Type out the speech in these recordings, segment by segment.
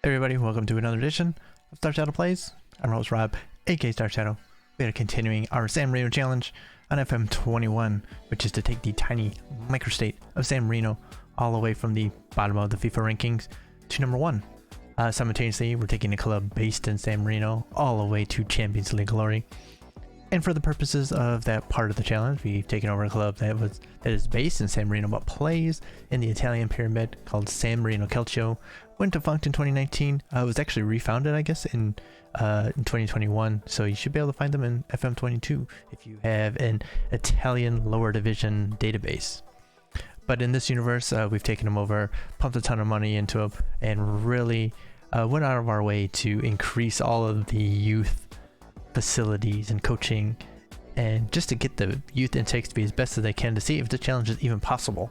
Hey everybody, welcome to another edition of Star Shadow Plays. I'm your host Rob, aka Star Shadow. We are continuing our San Marino challenge on FM 21, which is to take the tiny microstate of San Marino all the way from the bottom of the FIFA rankings to number 1. Simultaneously, we're taking a club based in San Marino all the way to Champions League glory. And for the purposes of that part of the challenge, we've taken over a club that is based in San Marino but plays in the Italian pyramid called San Marino Calcio. Went defunct in 2019. It was actually refounded, I guess, in 2021. So you should be able to find them in FM22 if you have an Italian lower division database. But in this universe, we've taken them over, pumped a ton of money into them, and really went out of our way to increase all of the youth facilities and coaching, and just to get the youth intakes to be as best as they can to see if the challenge is even possible.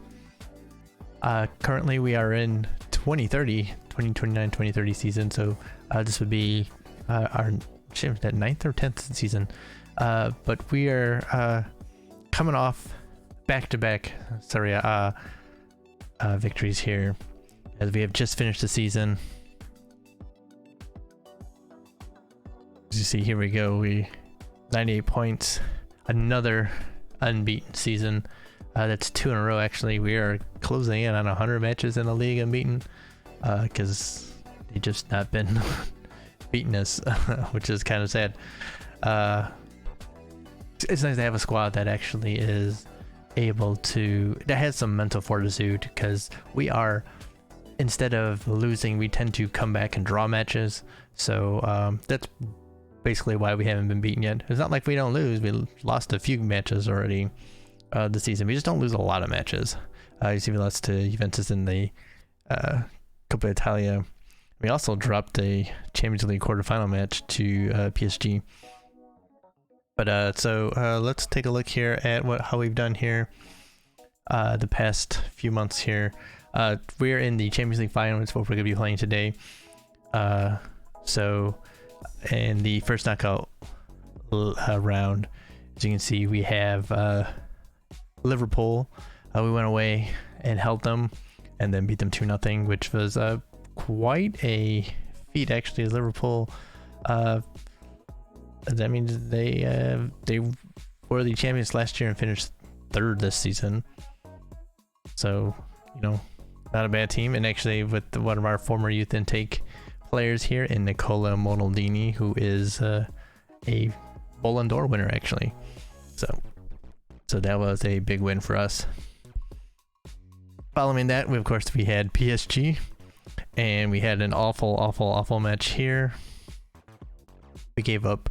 Currently we are in 2029-2030 season, so this would be our that 9th or 10th season, but we are coming off back-to-back Serie A victories here, as we have just finished the season. As you see, here we go, 98 points, another unbeaten season. That's 2 in a row actually. We are closing in on 100 matches in the league unbeaten, because they just not been beating us, which is kind of sad. It's nice to have a squad that actually is able to, that has some mental fortitude, because we are, instead of losing, we tend to come back and draw matches. So that's basically why we haven't been beaten yet. It's not like we don't lose. We lost a few matches already this season. We just don't lose a lot of matches. You see, we lost to Juventus in the Coppa Italia. We also dropped a Champions League quarterfinal match to PSG. But so let's take a look here at how we've done here the past few months here. We're in the Champions League final. That's what we're going to be playing today. So in the first knockout round, as you can see, we have Liverpool. We went away and held them and then beat them 2-0, which was quite a feat actually. Liverpool, that means they were the champions last year and finished 3rd this season. So, you know, not a bad team. And actually with one of our former youth intake players here in Nicola Monaldini, who is a Ballon d'Or winner actually. So that was a big win for us. Following that, we had PSG, and we had an awful match here. We gave up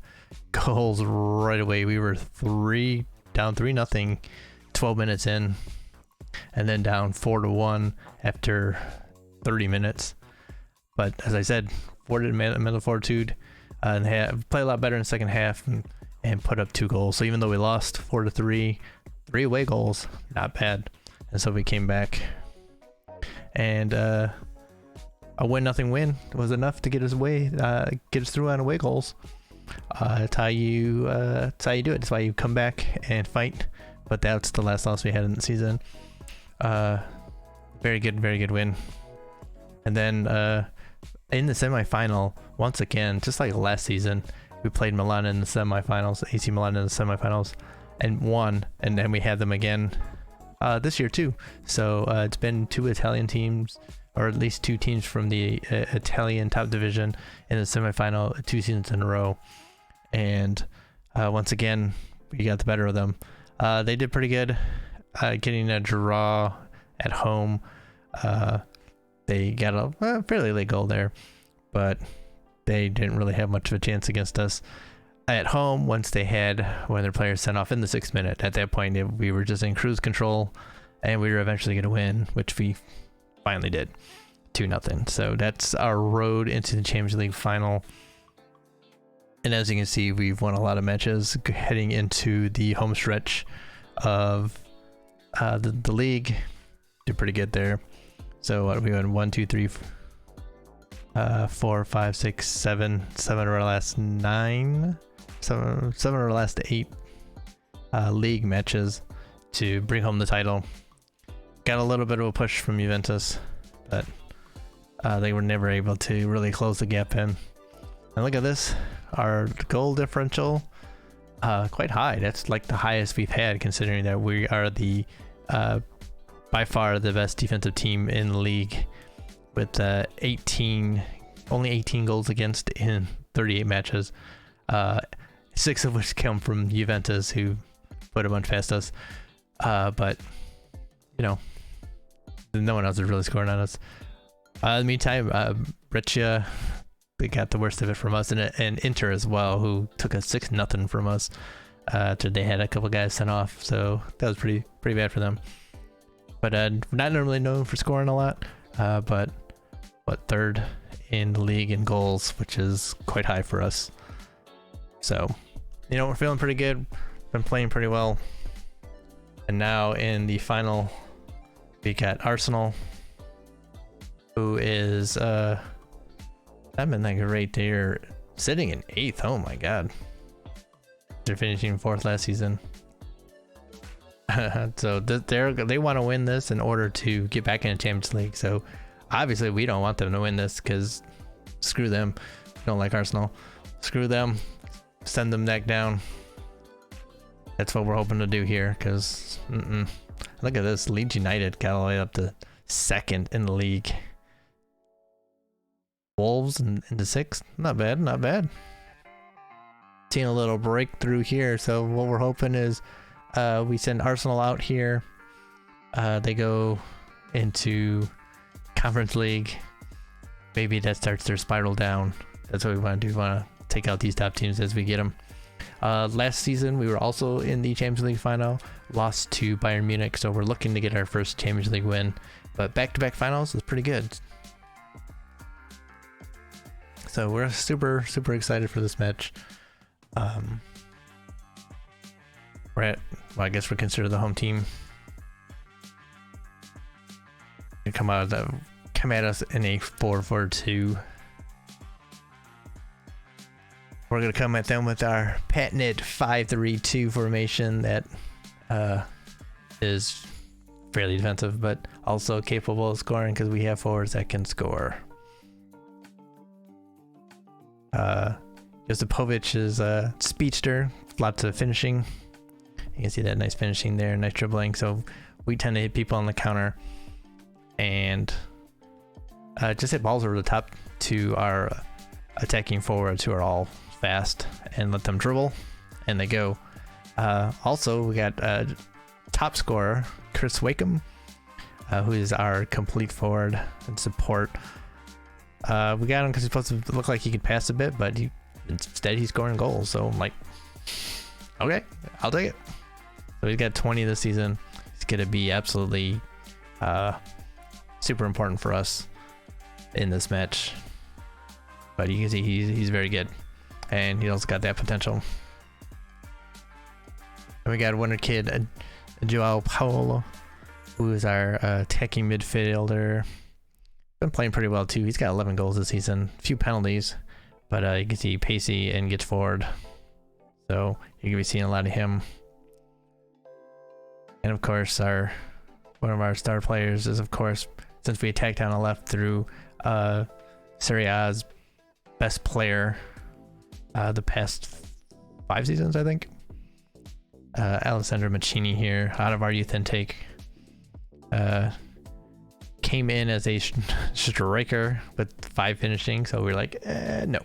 goals right away. We were down 3-0, 12 minutes in, and then down 4-1 after 30 minutes. But as I said, mental fortitude, and played a lot better in the second half and put up 2 goals. So even though we lost 4-3, 3 away goals, not bad. And so we came back, and a 1-0 win was enough to get us through on away goals. That's how you do it. That's why you come back and fight. But that's the last loss we had in the season. Very good win. And then in the semifinal, once again, just like last season, we played Milan in the semifinals, AC Milan in the semifinals, and won. And then we had them again this year too. So it's been 2 Italian teams, or at least 2 teams from the Italian top division in the semifinal 2 seasons in a row. And once again, we got the better of them. They did pretty good getting a draw at home. They got a fairly late goal there, but they didn't really have much of a chance against us at home once they had one of their players sent off in the 6th minute. At that point, we were just in cruise control, and we were eventually going to win, which we finally did, 2-0. So that's our road into the Champions League final. And as you can see, we've won a lot of matches heading into the home stretch of the league. Did pretty good there. So we won 1, 2, 3, 4, 5, 6, 7 of our last 9, 7 of our last 8 league matches to bring home the title. Got a little bit of a push from Juventus, but They were never able to really close the gap in. And look at this, our goal differential, quite high. That's like the highest we've had, considering that we are the by far the best defensive team in the league, with only 18 goals against in 38 matches, 6 of which come from Juventus, who put a bunch past us. But you know, no one else is really scoring on us. In the meantime, Brescia, they got the worst of it from us, and Inter as well, who took a 6-0 from us after they had a couple guys sent off. So that was pretty bad for them. But not normally known for scoring a lot, but third in the league in goals, which is quite high for us. So, you know, we're feeling pretty good. Been playing pretty well. And now in the final, we got Arsenal, who is not been that great. They're sitting in 8th. Oh my god. They're finishing 4th last season. So they want to win this in order to get back in the Champions League. So obviously we don't want them to win this, because screw them. We don't like Arsenal. Screw them. Send them neck down. That's what we're hoping to do here, because look at this. Leeds United got all the way up to 2nd in the league. Wolves into 6th. Not bad, not bad. Seeing a little breakthrough here. So what we're hoping is we send Arsenal out here. They go into Conference League. Maybe that starts their spiral down. That's what we want to do. We want to take out these top teams as we get them. Last season, we were also in the Champions League final. Lost to Bayern Munich, so we're looking to get our first Champions League win. But back-to-back finals is pretty good. So we're super excited for this match. Well, I guess we're considered the home team. We come at us in a 4-4-2. We're gonna come at them with our patented 5-3-2 formation that is fairly defensive, but also capable of scoring, because we have forwards that can score. Josipovic is a speedster, lots of finishing. You can see that nice finishing there, nice dribbling. So we tend to hit people on the counter and just hit balls over the top to our attacking forwards, who are all fast, and let them dribble, and they go. Also, we got top scorer Chris Wakeham, who is our complete forward and support. We got him because he's supposed to look like he could pass a bit, but instead he's scoring goals. So I'm like, okay, I'll take it. So he's got 20 this season. He's gonna be absolutely super important for us in this match. But you can see he's very good, and he also got that potential. And we got one kid, Joao Paulo, who is our attacking midfielder. Been playing pretty well too. He's got 11 goals this season, a few penalties, but you can see pacey and gets forward. So you're gonna be seeing a lot of him. And of course, one of our star players is, of course, since we attacked down the left through Serie A's best player the past 5 seasons, I think. Alessandro Mancini here, out of our youth intake. Came in as a striker with 5 finishing, so we were like, no.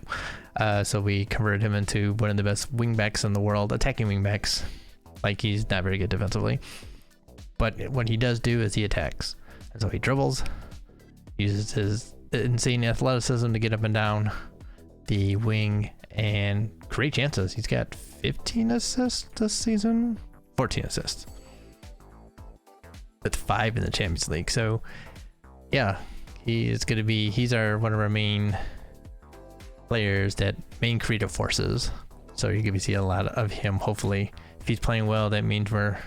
So we converted him into one of the best wingbacks in the world, attacking wingbacks. Like, he's not very good defensively, but what he does do is he attacks. And so he dribbles, uses his insane athleticism to get up and down the wing and create chances. He's got 15 assists this season, 14 assists, with 5 in the Champions League. So yeah, he's one of our main players, that main creative forces. So you're gonna see a lot of him. Hopefully, if he's playing well, that means we're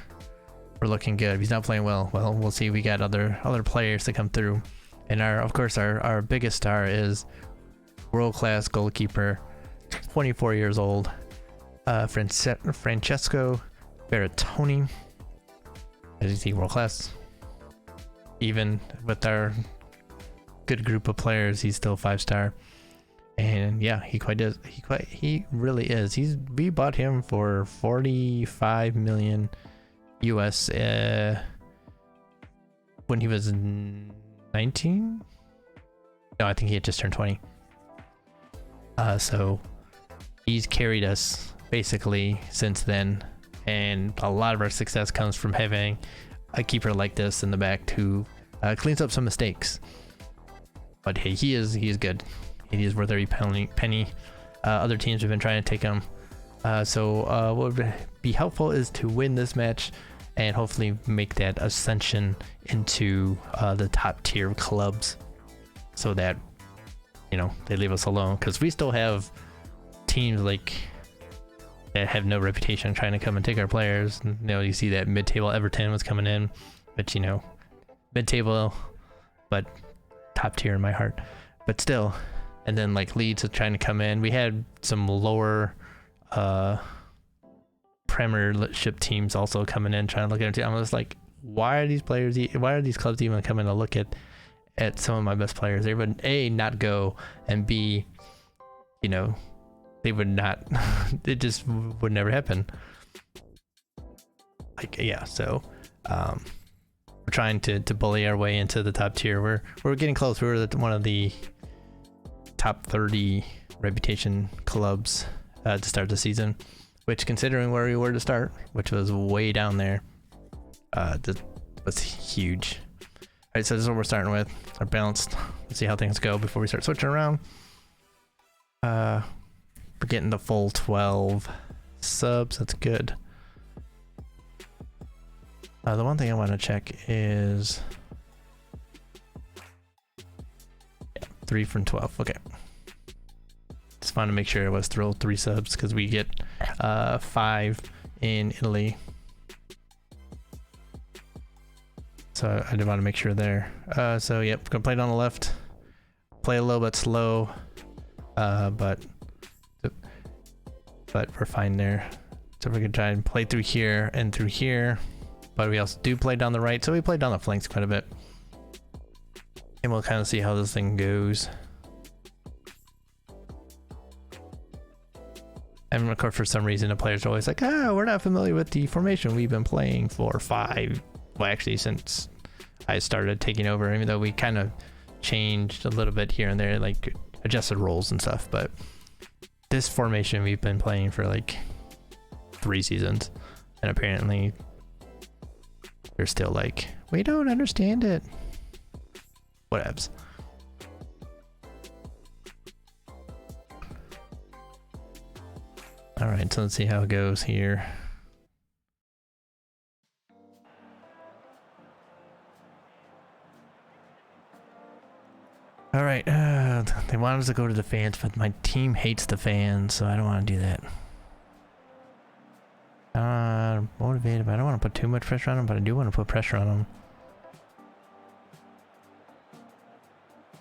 looking good. If he's not playing well, we'll see. We got other players to come through, and of course our biggest star is world-class goalkeeper, 24 years old, Francesco Bertoni. As you see, world-class. Even with our good group of players, he's still 5-star. And yeah, he really is. We bought him for 45 million US when he was 19. No, I think he had just turned 20. So he's carried us basically since then, and a lot of our success comes from having a keeper like this in the back who cleans up some mistakes. But hey, he is good. He is worth every penny. Other teams have been trying to take him. So what would be helpful is to win this match and hopefully make that ascension into the top tier clubs, so that, you know, they leave us alone, because we still have teams like that have no reputation trying to come and take our players. You know, you see that mid-table Everton was coming in, but you know, mid-table but top tier in my heart, but still. And then like Leeds is trying to come in. We had some lower Premiership teams also coming in trying to look at it. I'm just like, why are these clubs even coming to look at some of my best players? They would A, not go, and B, you know, they would not. It just would never happen. Like, yeah, so we're trying to bully our way into the top tier. We're getting close. We were one of the top 30 reputation clubs to start the season, which, considering where we were to start, which was way down there, that was huge. All right, so this is what we're starting with. Our balanced. Let's see how things go before we start switching around. We're getting the full 12 subs. That's good. The one thing I want to check is 3 from 12. Okay. Just wanted to make sure it was throw 3 subs, because we get 5 in Italy. So I did want to make sure there. So yep, gonna play it on the left. Play a little bit slow, but we're fine there. So we're gonna try and play through here and through here, but we also do play down the right, so we play down the flanks quite a bit. And we'll kind of see how this thing goes. And of course, for some reason, the players are always like, we're not familiar with the formation we've been playing for 5. Well, actually, since I started taking over, even though we kind of changed a little bit here and there, like adjusted roles and stuff. But this formation we've been playing for like 3 seasons. And apparently, they're still like, we don't understand it. Whatevs. All right, so let's see how it goes here. All right, they want us to go to the fans, but my team hates the fans, so I don't want to do that. Motivated, but I don't want to put too much pressure on them, but I do want to put pressure on them.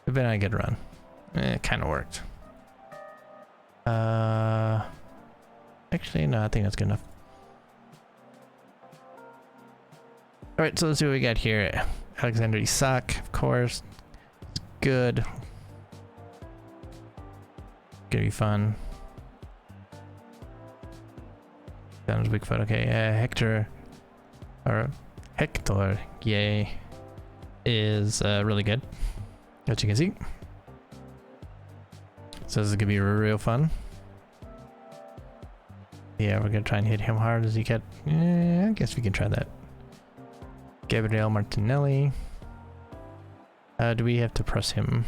It's been a good run. It kind of worked. Actually, no, I think that's good enough. All right, so let's see what we got here. Alexander Isak, of course. Good. Gonna be fun. Sounds Bigfoot. Okay, Hector, yay, is really good, as you can see. So this is gonna be real fun. Yeah, we're gonna try and hit him hard as he can. I guess we can try that. Gabriel Martinelli. Do we have to press him?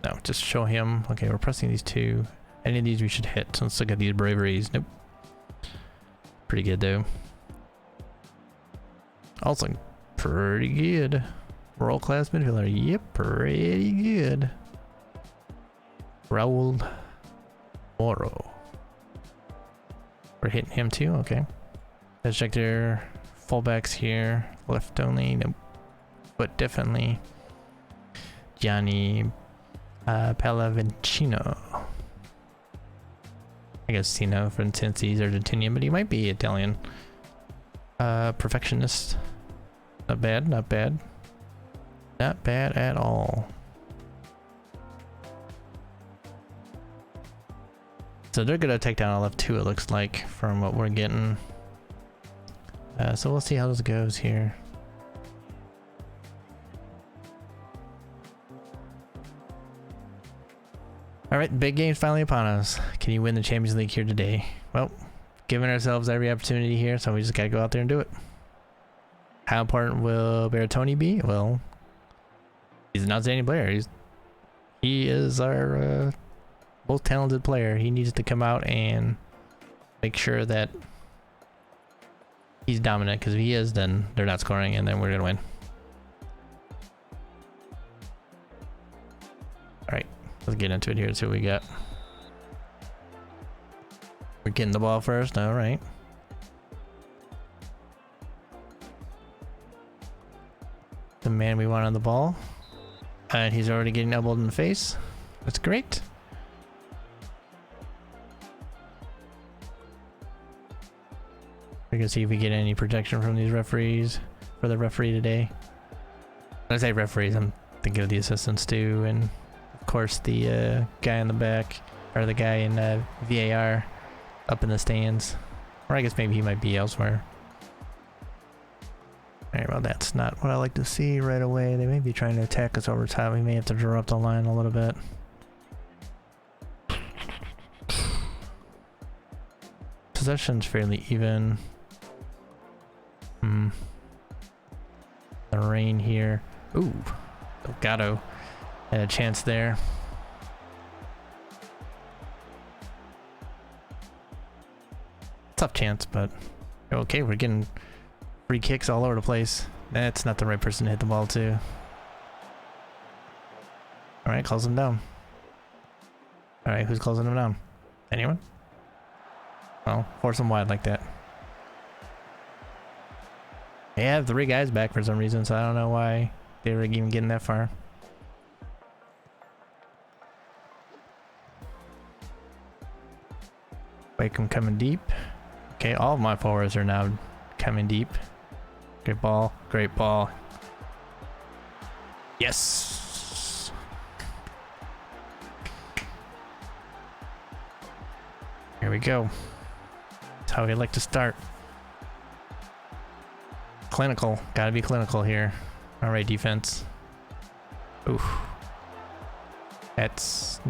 No, just show him. Okay, we're pressing these 2. Any of these we should hit. So let's look at these braveries. Nope. Pretty good though. Also pretty good. World class midfielder. Yep, pretty good. Raul Moro. We're hitting him too. Okay. Let's check their fullbacks here. Left only. Nope. But definitely Gianni Pallavicino. I guess Sino, for instance, he's Argentinian, but he might be Italian. Perfectionist. Not bad, not bad. Not bad at all. So they're gonna take down LF2, it looks like, from what we're getting. So we'll see how this goes here. Alright, big game's finally upon us. Can you win the Champions League here today? Well, giving ourselves every opportunity here, so we just gotta go out there and do it. How important will Bertoni be? Well, he's an outstanding player. He is our most talented player. He needs to come out and make sure that he's dominant, because if he is, then they're not scoring and then we're gonna win. Alright, let's get into it here and see what we got. We're getting the ball first, alright. The man we want on the ball. And he's already getting elbowed in the face. That's great. We're gonna see if we get any protection from these referees for the referee today. When I say referees, I'm thinking of the assistants too, and of course the guy in the back, or the guy in VAR up in the stands. Or I guess maybe he might be elsewhere. Alright, well that's not what I like to see right away. They may be trying to attack us over top. We may have to draw up the line a little bit. Possession's fairly even. The rain here. Ooh, Delgado had a chance there. Tough chance, but okay, we're getting free kicks all over the place. That's not the right person to hit the ball to. Alright, close him down. Alright, who's closing him down? Anyone? Well, force him wide like that. They have 3 guys back for some reason, so I don't know why they were even getting that far. Wakeham coming deep. Okay, all of my forwards are now coming deep. Great ball, great ball. Yes! Here we go. That's how we like to start. Clinical. Gotta be clinical here. Alright, defense. Oof. That's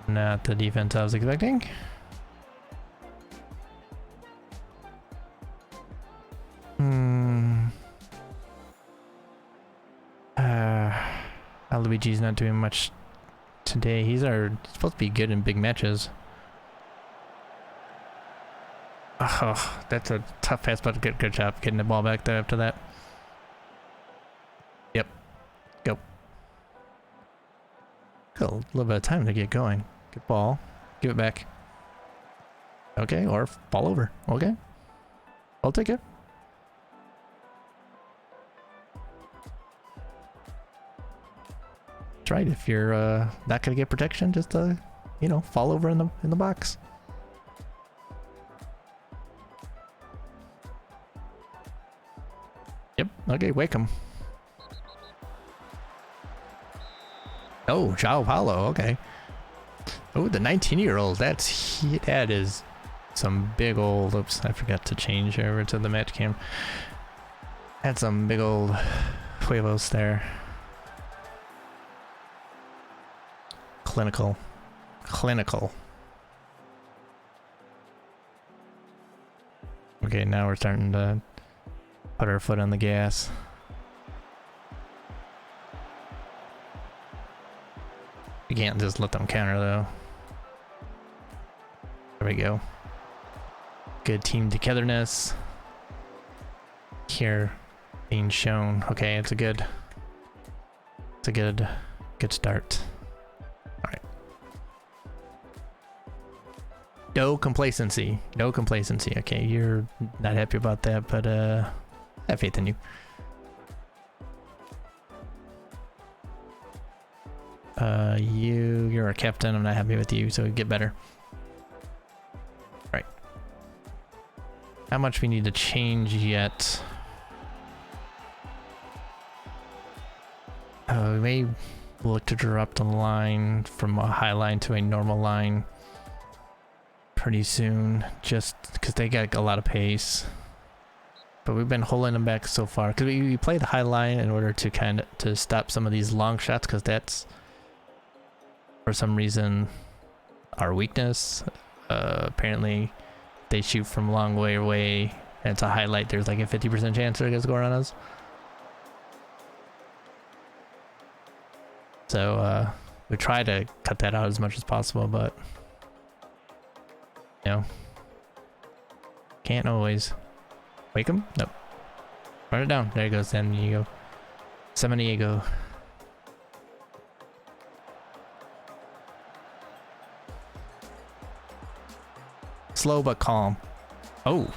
not the defense I was expecting. Luigi's not doing much today. He's supposed to be good in big matches. Oh, that's a tough pass, but good job getting the ball back there after that. Yep. Go. Got a little bit of time to get going. Good ball. Give it back. Okay, or fall over. Okay. I'll take it. That's right. If you're not gonna get protection, just you know, fall over in the box. Yep. Okay, Wakeham. Oh, João Paulo. Okay. Oh, the 19-year-old. That is some big old. Oops, I forgot to change over to the match cam. That's some big old huevos there. Clinical. Okay, now we're starting to put our foot on the gas. You can't just let them counter though. There we go. Good team togetherness here being shown. Okay, it's a good start. All right. No complacency. Okay, you're not happy about that, but I have faith in you. You're a captain. I'm not happy with you, so get better. Right. How much we need to change yet? We may look to drop the line from a high line to a normal line. pretty soon, just because they got a lot of pace. But we've been holding them back so far because we play the high line in order to to stop some of these long shots, because that's for some reason our weakness. Apparently they shoot from long way away and it's a highlight. There's like a 50% chance they're gonna score on us. So we try to cut that out as much as possible, but you know, can't always. Wake him? Nope. Run it down. There he goes. San Diego. San Diego. Slow but calm. Oh.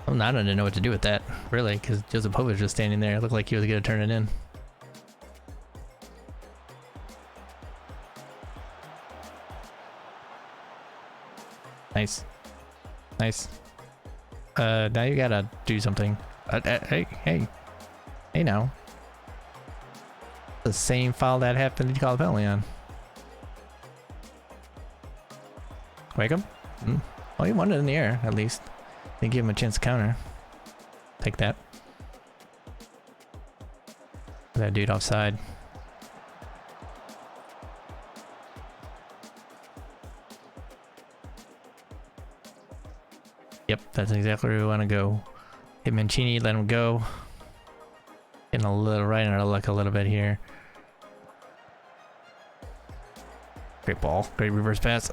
Well, now I don't know what to do with that, really, because Josipovic was just standing there. It looked like he was going to turn it in. Nice. Nice. Now you gotta do something. Hey now. The same foul that happened, you call a penalty on. Wake him? Well, he won it in the air, at least. Didn't give him a chance to counter. Take that. That dude offside. Yep, that's exactly where we want to go. Hit Mancini, let him go. Getting a little right out of luck a little bit here. Great ball. Great reverse pass.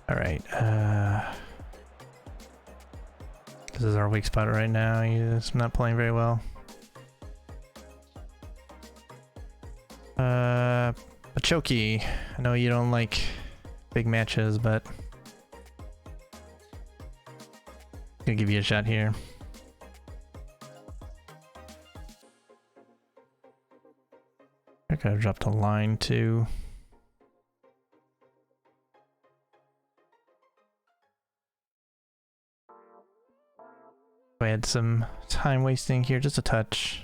Alright. This is our weak spot right now. He's not playing very well. Choki, I know you don't like big matches, but I'm gonna give you a shot here. I could have dropped a line too. I had some time wasting here, just a touch.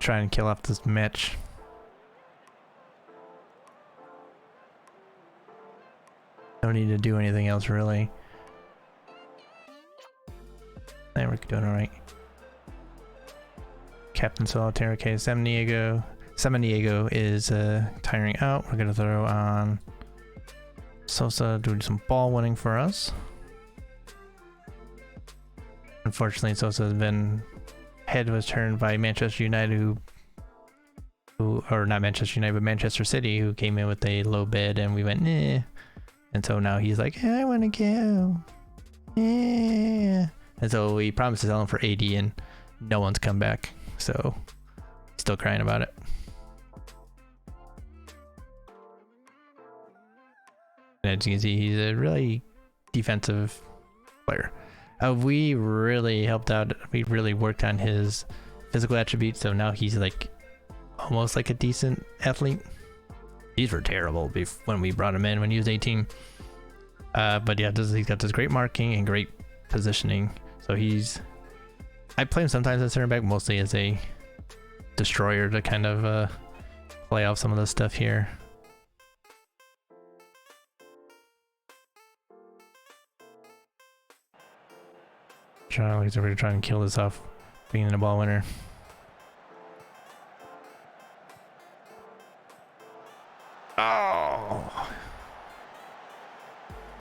Try and kill off this Mitch. Don't need to do anything else really. And we're doing alright. Captain Solitaire. Okay, San Diego is tiring out. We're gonna throw on Sosa doing some ball winning for us. Unfortunately, Sosa has been head was turned by Manchester United, or not Manchester United, but Manchester City, who came in with a low bid, and we went, nah. And so now he's like, I want to go. Yeah. And so we promised to sell him for 80, and no one's come back. So still crying about it. And as you can see, he's a really defensive player. We really helped out. We really worked on his physical attributes, so now he's like almost like a decent athlete. These were terrible when we brought him in when he was 18. But yeah, he's got this great marking and great positioning. So I play him sometimes as center back, mostly as a destroyer to kind of play off some of this stuff here. Charlie's over here trying to kill this off, being a ball winner. Oh,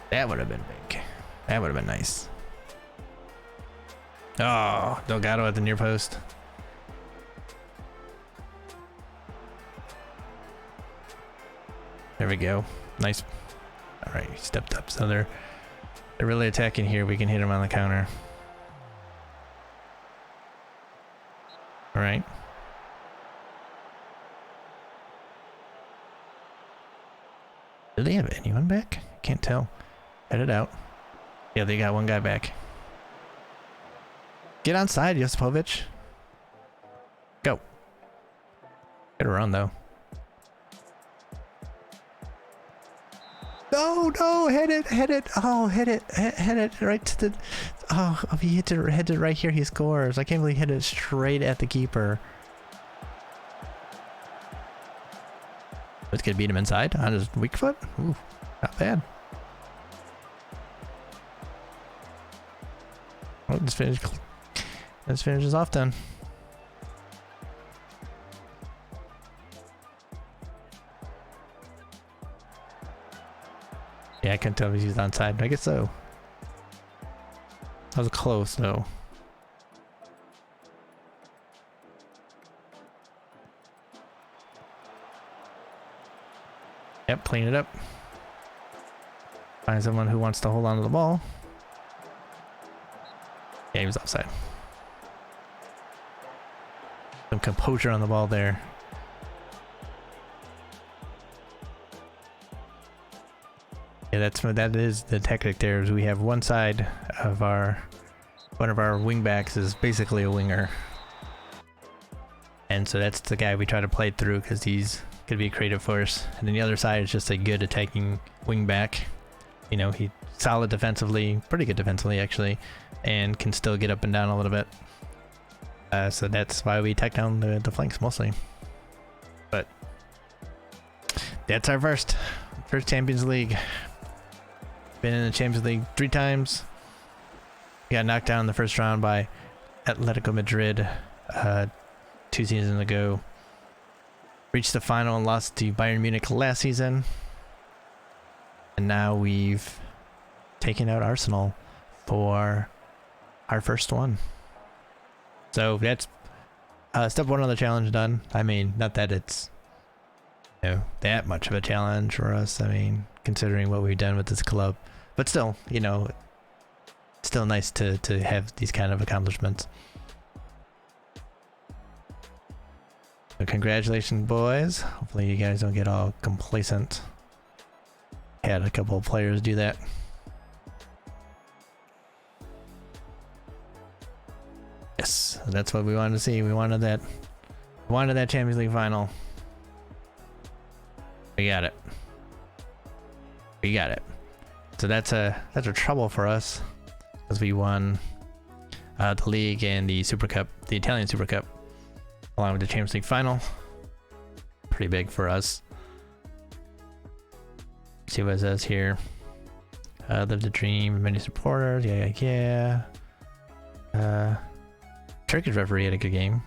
that would have been big. That would have been nice. Oh, Delgado at the near post. There we go. Nice. All right, he stepped up. So they're really attacking here. We can hit him on the counter. All right. Do they have anyone back? I can't tell. Head it out. Yeah, they got one guy back. Get onside, Josipovic. Go. Get a run though. No, hit it. Oh, hit it right to the. Oh, if he hit it right here, he scores. I can't believe he hit it straight at the keeper. It's gonna beat him inside on his weak foot. Ooh, not bad. Oh, let's finish this off then. Yeah, I couldn't tell if he's onside, but I guess so. That was close though. Yep, clean it up. Find someone who wants to hold on to the ball. Yeah, he was offside. Some composure on the ball there. Yeah, that is the tactic there. Is we have one side of one of our wing backs is basically a winger, and so that's the guy we try to play through because he's gonna be a creative force. And then the other side is just a good attacking wing back. You know, he's solid defensively, pretty good defensively actually, and can still get up and down a little bit. So that's why we attack down the flanks mostly. But that's our first Champions League. Been in the Champions League 3 times. We got knocked down in the first round by Atletico Madrid 2 seasons ago. Reached the final and lost to Bayern Munich last season. And now we've taken out Arsenal for our first one. So that's step 1 of the challenge done. I mean, not that it's that much of a challenge for us. I mean, considering what we've done with this club. But still, still nice to have these kind of accomplishments. So congratulations, boys. Hopefully you guys don't get all complacent. Had a couple of players do that. Yes, that's what we wanted to see. We wanted that Champions League final. We got it. So that's a trouble for us because we won the league and the Super Cup, the Italian Super Cup, along with the Champions League final. Pretty big for us. See what it says here. Live the dream, many supporters. Yeah. Turkish referee had a good game.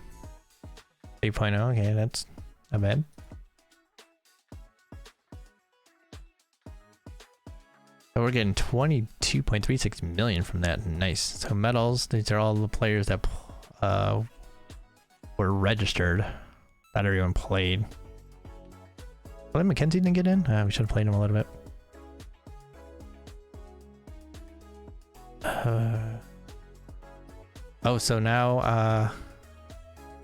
3.0. Okay, that's not bad. So we're getting 22.36 million from that. Nice. So medals, these are all the players that were registered. Not everyone played. Well, McKenzie didn't get in? We should have played him a little bit. Oh, so now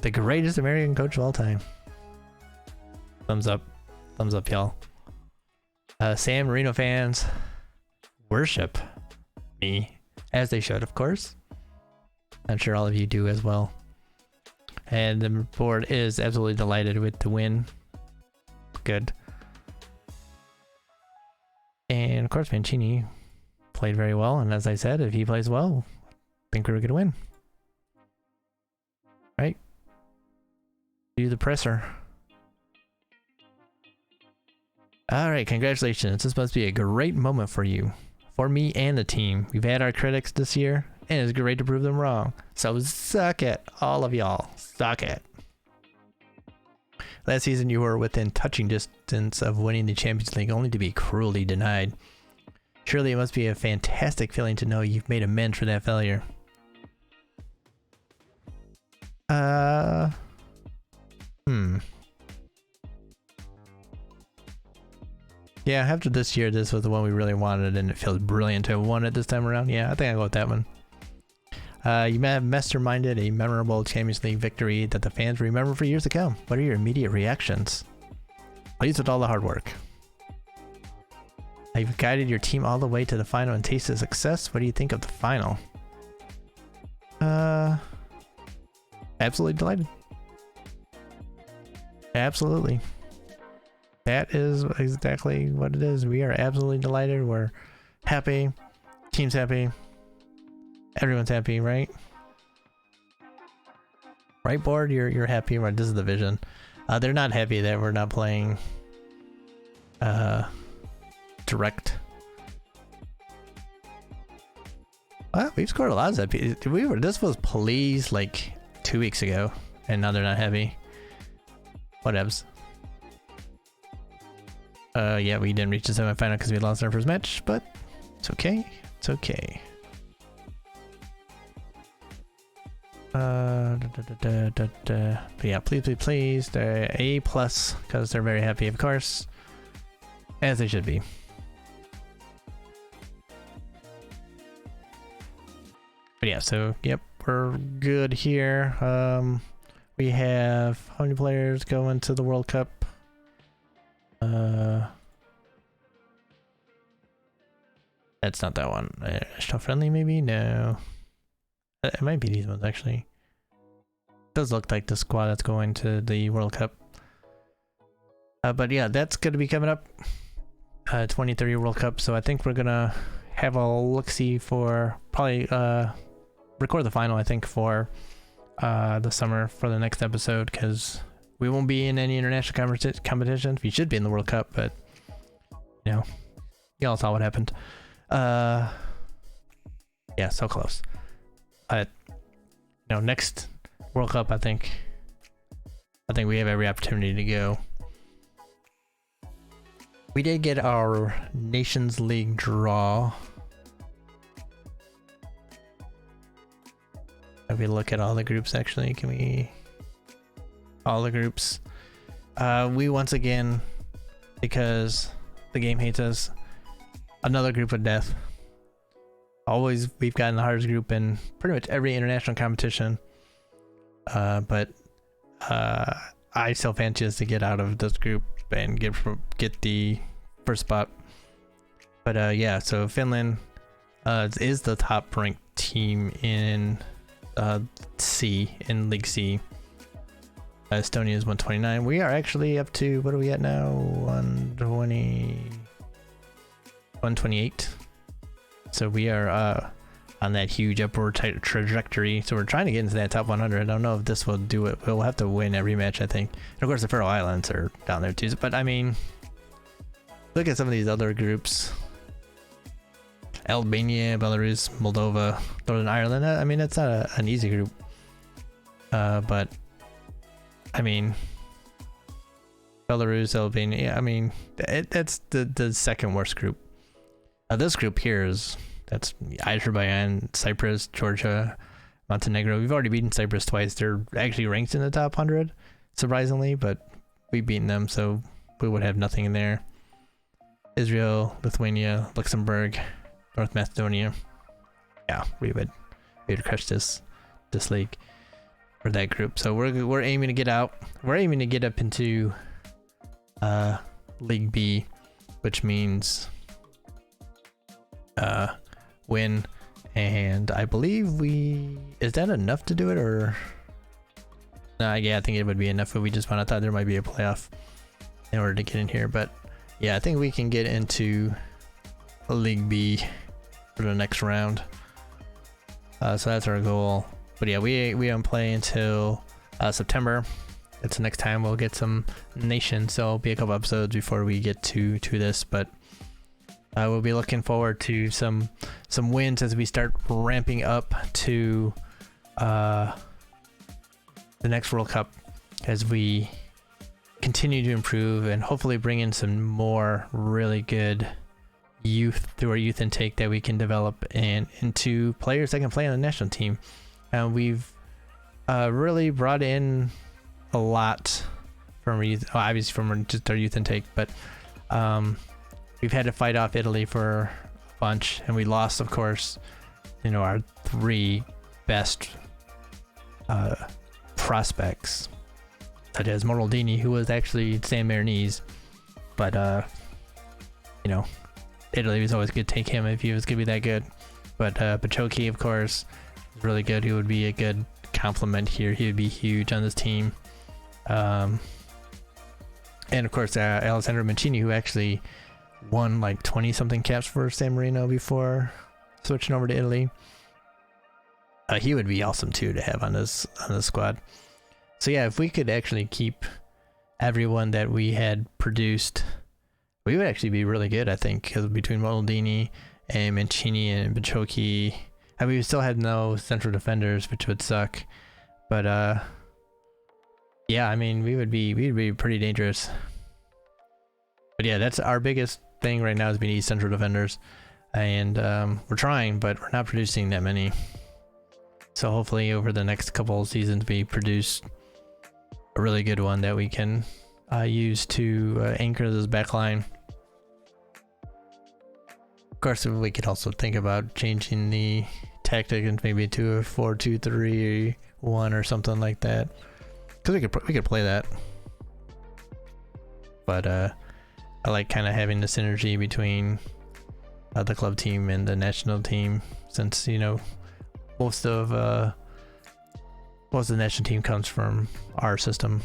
the greatest American coach of all time. Thumbs up, y'all. San Marino fans worship me, as they should, of course. I'm sure all of you do as well. And the board is absolutely delighted with the win. Good. And of course, Mancini played very well. And as I said, if he plays well, I think we're going to win. Right? Do the presser. Alright, congratulations. This must be a great moment for you. For me and the team. We've had our critics this year, and it's great to prove them wrong. So suck it, all of y'all. Suck it. Last season you were within touching distance of winning the Champions League, only to be cruelly denied. Surely it must be a fantastic feeling to know you've made amends for that failure. Yeah, after this year, this was the one we really wanted, and it feels brilliant to have won it this time around. Yeah, I think I'll go with that one. You may have masterminded a memorable Champions League victory that the fans remember for years to come. What are your immediate reactions? Pleased with all the hard work. You've guided your team all the way to the final and tasted success. What do you think of the final? Absolutely delighted. Absolutely. that is exactly what it is. We are absolutely delighted. We're happy. Team's happy. Everyone's happy, right? Right, board? You're happy, right? This is the vision. They're not happy that we're not playing direct. Well, we've scored a lot of that. This was police like 2 weeks ago, and now they're not happy. Whatevs. Yeah, we didn't reach the semifinal because we lost our first match, but it's okay. It's okay. But yeah, please, they're A+, because they're very happy, of course, as they should be. But yeah, so yep, we're good here. We have how many players going to the World Cup? That's not that one. National friendly, maybe? No. It might be these ones, actually. It does look like the squad that's going to the World Cup. But yeah, that's going to be coming up. 2030 World Cup. So I think we're going to have a look-see for probably record the final, I think, for the summer for the next episode, because we won't be in any international competitions. We should be in the World Cup, but you know, y'all saw what happened. Yeah, so close. But you know, next World Cup, I think we have every opportunity to go. We did get our Nations League draw. If we look at all the groups, actually, can we? All the groups. We once again, because the game hates us, another group of death. Always, we've gotten the hardest group in pretty much every international competition. But I still fancy us to get out of this group and get the first spot. But yeah, so Finland is the top ranked team in C, in League C. Estonia is 129. We are actually up to, what are we at now? 128. So we are on that huge upward trajectory. So we're trying to get into that top 100. I don't know if this will do it. We'll have to win every match, I think. And of course, the Faroe Islands are down there too. But I mean, look at some of these other groups. Albania, Belarus, Moldova, Northern Ireland. I mean, it's not an easy group. But I mean, Belarus, Albania. I mean, that's the second worst group. This group here that's Azerbaijan, Cyprus, Georgia, Montenegro. We've already beaten Cyprus twice. They're actually ranked in the top 100, surprisingly, but we've beaten them, so we would have nothing in there. Israel, Lithuania, Luxembourg, North Macedonia. Yeah, we would crush this league for that group. So we're aiming to get out. We're aiming to get up into League B, which means win, and I believe is that enough to do it, or yeah, I think it would be enough, but we just thought there might be a playoff in order to get in here. But yeah, I think we can get into League B for the next round. So that's our goal. But yeah, we don't play until September. That's the next time we'll get some nations, so it'll be a couple episodes before we get to this, but we'll be looking forward to some wins as we start ramping up to the next World Cup, as we continue to improve and hopefully bring in some more really good youth through our youth intake that we can develop and into players that can play on the national team. And we've really brought in a lot from our youth, obviously from just our youth intake, but we've had to fight off Italy for a bunch, and we lost, of course, our three best prospects, such as Moraldini, who was actually San Marinese, but Italy was always good to take him if he was gonna be that good. But Pachoki, of course, is really good. He would be a good complement here. He would be huge on this team. And of course, Alessandro Mancini, who actually won like 20 something caps for San Marino before switching over to Italy. He would be awesome too to have on this squad. So yeah, if we could actually keep everyone that we had produced, we would actually be really good, I think, because between Maldini and Mancini and Baciocchi, I mean, we still had no central defenders, which would suck. But yeah, I mean, we'd be pretty dangerous. But yeah, that's our biggest thing right now is we need central defenders, and we're trying, but we're not producing that many. So hopefully over the next couple of seasons we produce a really good one that we can use to anchor this back line. Of course, we could also think about changing the tactic and maybe to a 4-2-3-1 or something like that, because we could play that. But I like kind of having the synergy between the club team and the national team, since you know most of the national team comes from our system,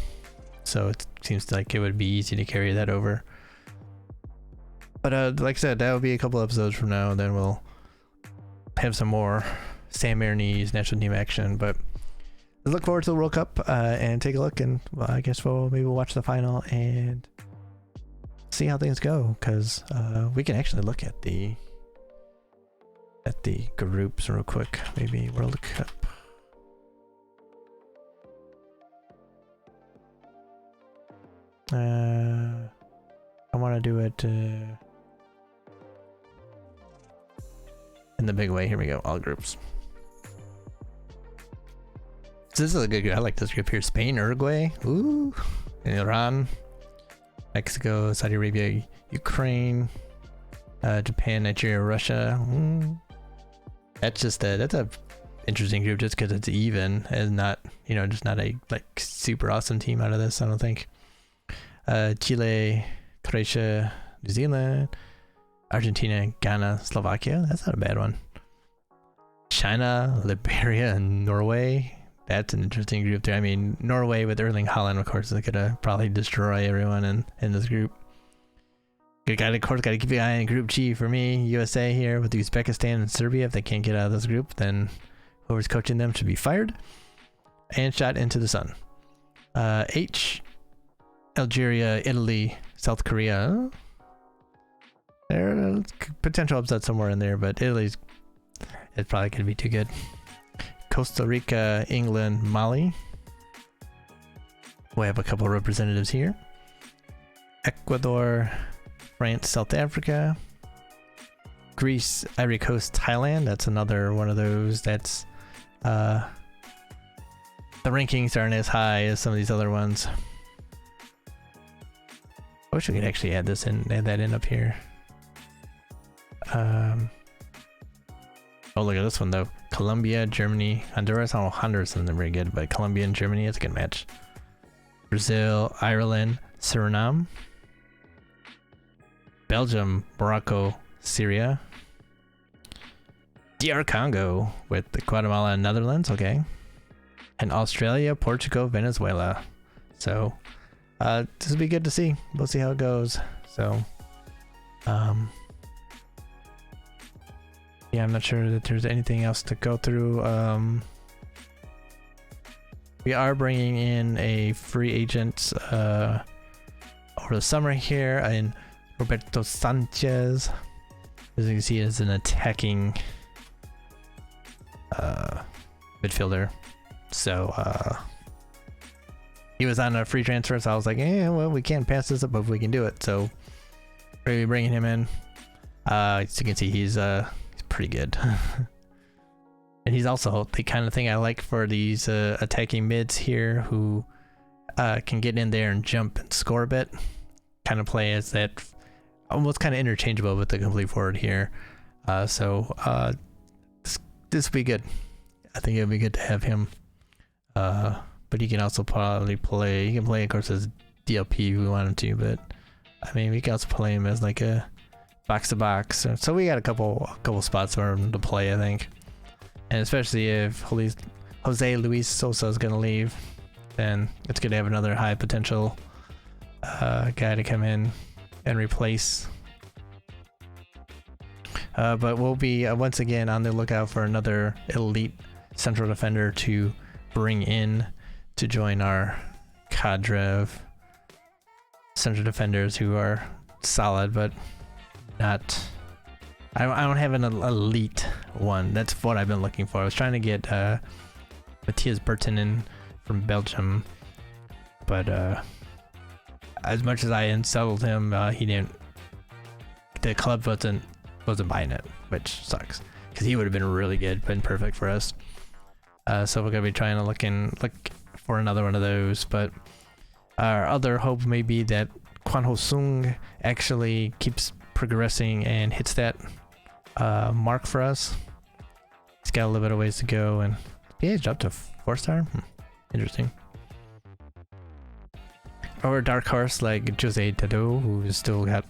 so it seems like it would be easy to carry that over. But like I said, that will be a couple episodes from now, then we'll have some more San Marinese national team action. But let's look forward to the World Cup and take a look, and well, I guess maybe we'll watch the final and see how things go, because we can actually look at the groups real quick. Maybe World Cup. I want to do it in the big way. Here we go. All groups. So this is a good group. I like this group here. Spain, Uruguay, ooh, Iran, Mexico, Saudi Arabia, Ukraine, Japan, Nigeria, Russia. That's a interesting group just because it's even and not, you know, just not a like super awesome team out of this, I don't think. Chile, Croatia, New Zealand, Argentina, Ghana, Slovakia. That's not a bad one. China, Liberia, and Norway. That's an interesting group there. I mean, Norway with Erling Haaland, of course, is gonna probably destroy everyone in this group. Of course, got to keep an eye on Group G for me. USA here with Uzbekistan and Serbia. If they can't get out of this group, then whoever's coaching them should be fired and shot into the sun. H, Algeria, Italy, South Korea. There are potential upset somewhere in there, but it's probably going to be too good. Costa Rica, England, Mali. We have a couple of representatives here. Ecuador, France, South Africa. Greece, Ivory Coast, Thailand. That's another one of those that's the rankings aren't as high as some of these other ones. I wish we could actually add that in up here. Oh, look at this one though. Colombia, Germany, Honduras. Oh, Honduras isn't very good, but Colombia and Germany, it's a good match. Brazil, Ireland, Suriname. Belgium, Morocco, Syria. DR Congo with the Guatemala and Netherlands, okay. And Australia, Portugal, Venezuela. So this will be good to see. We'll see how it goes. So yeah, I'm not sure that there's anything else to go through. We are bringing in a free agent over the summer here, and Roberto Sanchez, as you can see, is an attacking midfielder. So he was on a free transfer, so I was like, well, we can't pass this up if we can do it. So we're gonna be bringing him in. As you can see, he's pretty good. And he's also the kind of thing I like for these attacking mids here, who can get in there and jump and score a bit. Kind of play as that, almost kind of interchangeable with the complete forward here. So this will be good. I think it would be good to have him. But he can also probably play. He can play, of course, as DLP if we want him to. But I mean, we can also play him as like a box to box. So we got a couple spots for him to play, I think. And especially if Jose Luis Sosa is gonna leave, then it's good to have another high potential guy to come in and replace. But we'll be once again on the lookout for another elite central defender to bring in to join our cadre of central defenders who are solid, but not. I don't have an elite one. That's what I've been looking for. I was trying to get Matthias Bertinen from Belgium, but as much as I unsettled him, he didn't. The club wasn't buying it, which sucks because he would have been really good, been perfect for us. So we're gonna be trying to look for another one of those. But our other hope may be that Kwan Ho Sung actually keeps progressing and hits that mark for us. He's got a little bit of ways to go, and he aged up to 4-star. Interesting. Or a dark horse like Jose Tado, who's still got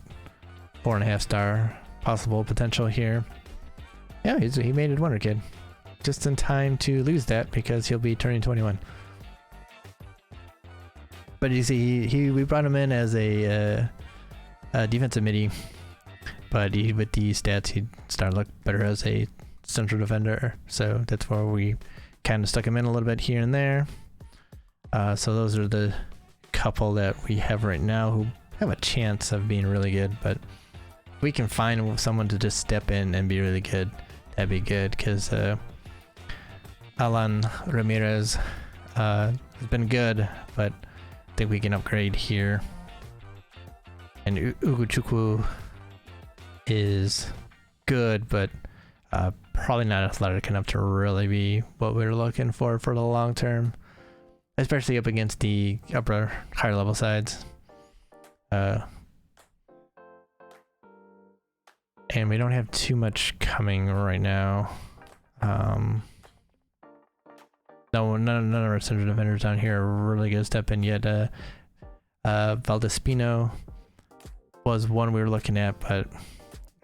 4.5-star possible potential here. Yeah, he made it Wonder Kid. Just in time to lose that because he'll be turning 21. But you see, we brought him in as a defensive midi, but with these stats, he'd start to look better as a central defender. So that's where we kind of stuck him in a little bit here and there. So those are the couple that we have right now who have a chance of being really good. But if we can find someone to just step in and be really good, that'd be good, because Alan Ramirez has been good, but I think we can upgrade here. And Uguchukwu is good, but probably not athletic enough to really be what we're looking for the long term, especially up against the upper higher level sides. And we don't have too much coming right now. No, none of our central defenders down here are really gonna step in yet. Valdespino was one we were looking at, but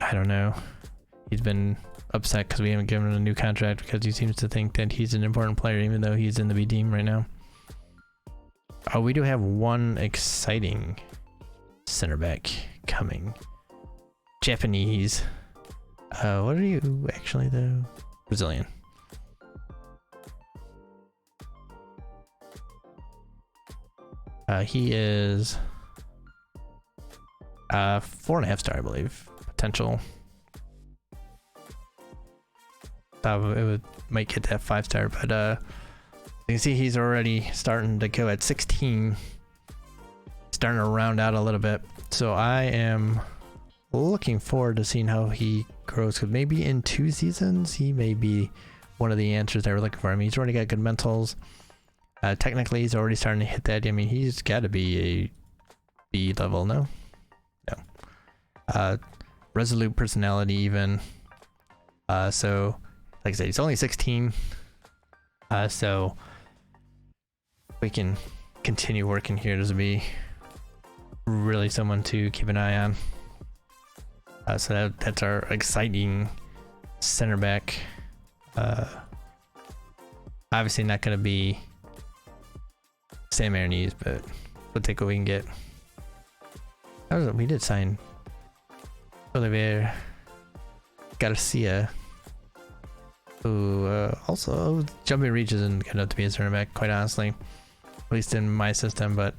I don't know. He's been upset because we haven't given him a new contract because he seems to think that he's an important player even though he's in the B team right now. Oh, we do have one exciting center back coming. Japanese. What are you actually though? Brazilian. He is 4.5-star, I believe. Potential. It might get that 5-star, but you can see he's already starting to go at 16. Starting to round out a little bit. So I am looking forward to seeing how he grows, because maybe in 2 seasons he may be one of the answers that we're looking for. I mean, he's already got good mentals. Technically, he's already starting to hit that. I mean, he's got to be a B level, no? No. Resolute personality, even. So, like I said, he's only 16. So, we can continue working here to be really someone to keep an eye on. So that's our exciting center back. Obviously not going to be San Marino, but we'll take what we can get. We did sign Olivier Garcia, who also jumping reach isn't good enough to be a center back, quite honestly, at least in my system, but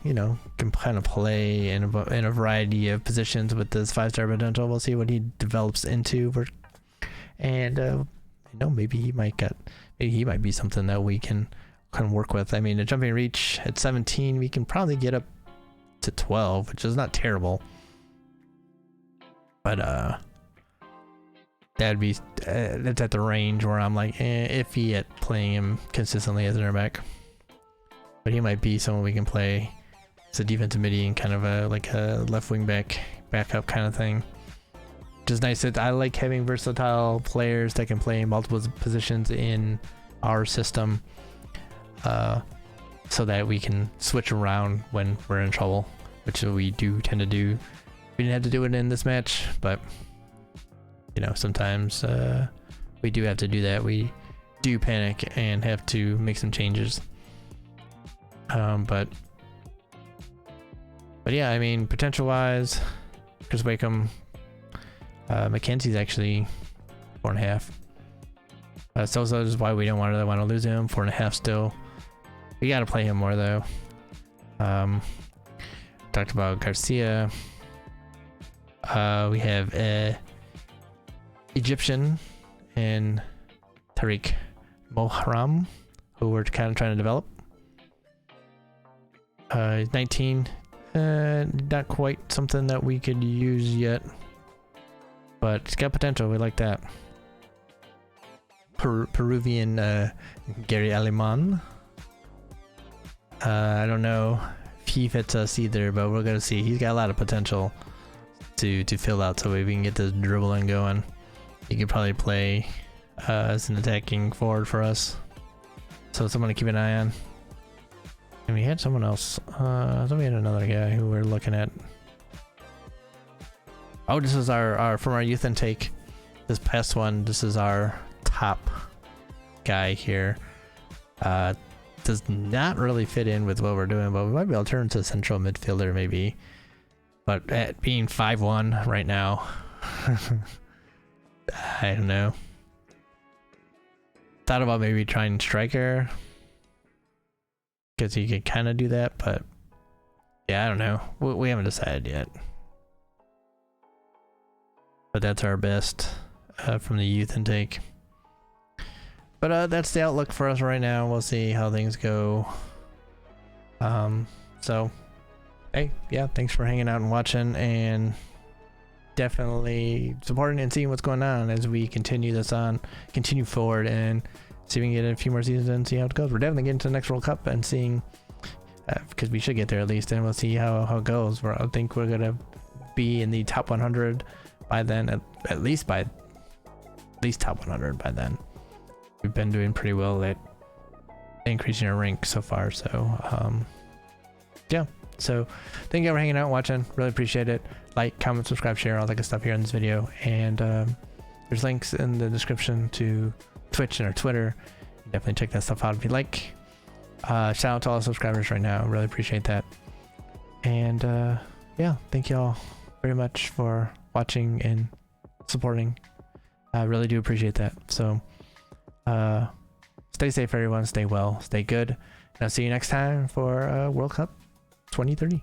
you know, can kind of play in a variety of positions with this 5-star potential. We'll see what he develops into, and you know, maybe he might be something that we can work with. I mean, a jumping reach at 17, we can probably get up to 12, which is not terrible, but that'd be that's at the range where I'm like iffy at playing him consistently as an center back. But he might be someone we can play as a defensive midi and kind of like a left wing backup kind of thing. Which is nice. That I like having versatile players that can play multiple positions in our system, so that we can switch around when we're in trouble, which we do tend to do. We didn't have to do it in this match, but you know, sometimes we do have to do that. We do panic and have to make some changes. But But yeah, I mean, potential-wise, Chris Wakeham, McKenzie's actually 4.5. Sosa is why we don't want to lose him. 4.5 still. We got to play him more though. Talked about Garcia. We have Egyptian and Tariq Mohram, who we're kind of trying to develop. He's 19. Not quite something that we could use yet, but it's got potential. We like that. Peruvian Gary Aleman. I don't know if he fits us either, but we're gonna see. He's got a lot of potential to fill out, so maybe we can get this dribbling going. He could probably play as an attacking forward for us, so someone to keep an eye on. And we had someone else. I thought we had another guy who we're looking at. Oh, this is our from our youth intake. This past one. This is our top guy here. Does not really fit in with what we're doing, but we might be able to turn to central midfielder maybe. But at being 5'1" right now, I don't know. Thought about maybe trying striker, because he could kind of do that, but yeah, I don't know. We haven't decided yet. But that's our best from the youth intake. But that's the outlook for us right now. We'll see how things go. So, hey, yeah, thanks for hanging out and watching, and definitely supporting and seeing what's going on as we continue forward, and see if we can get a few more seasons and see how it goes. We're definitely getting to the next World Cup and seeing, because we should get there at least, and we'll see how it goes. I think we're gonna be in the top 100 by then, at least top 100 by then. We've been doing pretty well at increasing our rank so far, so yeah. So thank you for hanging out and watching. Really appreciate it. Like, comment, subscribe, share, all that good stuff here in this video, and there's links in the description to Twitch and our Twitter. Definitely check that stuff out if you like. Shout out to all the subscribers right now. Really appreciate that. And yeah, thank you all very much for watching and supporting. I really do appreciate that. So stay safe, everyone. Stay well, stay good, and I'll see you next time for World Cup 2030.